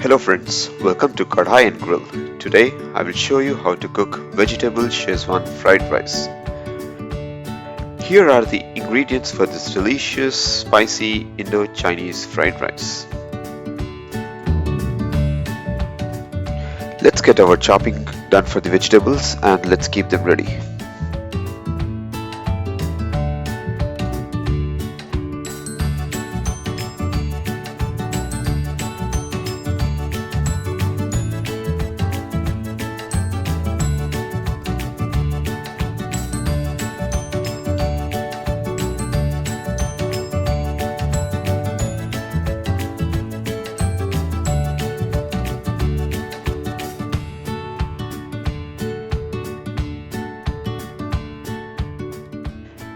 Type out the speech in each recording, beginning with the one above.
Hello friends, welcome to Kadhai and Grill. Today I will show you how to cook vegetable Schezwan fried rice. Here are the ingredients for this delicious spicy Indo Chinese fried rice. Let's get our chopping done for the vegetables and let's keep them ready.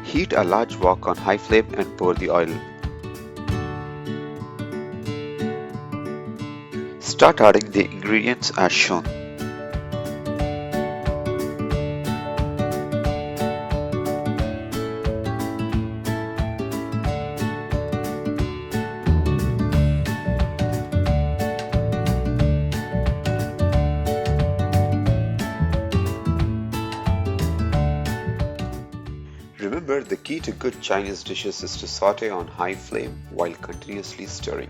Heat a large wok on high flame and pour the oil. Start adding the ingredients as shown. Remember, the key to good Chinese dishes is to saute on high flame while continuously stirring.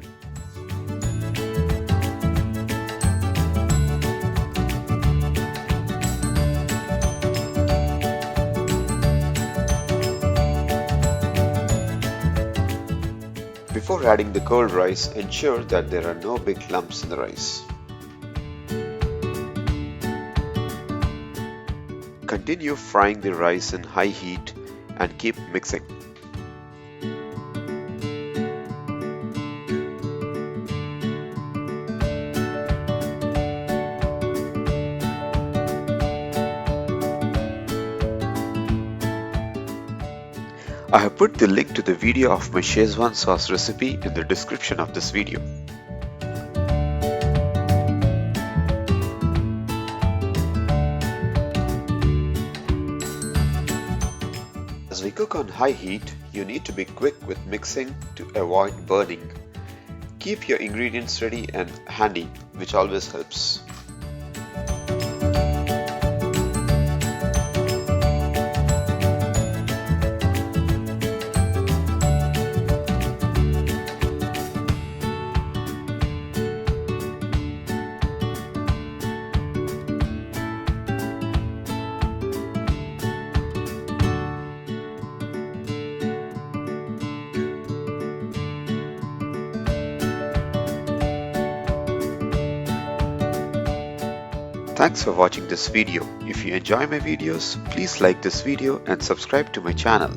Before adding the cold rice, ensure that there are no big lumps in the rice. Continue frying the rice in high heat and keep mixing. I have put the link to the video of my Schezwan sauce recipe in the description of this video. As we cook on high heat, you need to be quick with mixing to avoid burning. Keep your ingredients ready and handy, which always helps. Thanks for watching this video. If you enjoy my videos, please like this video and subscribe to my channel.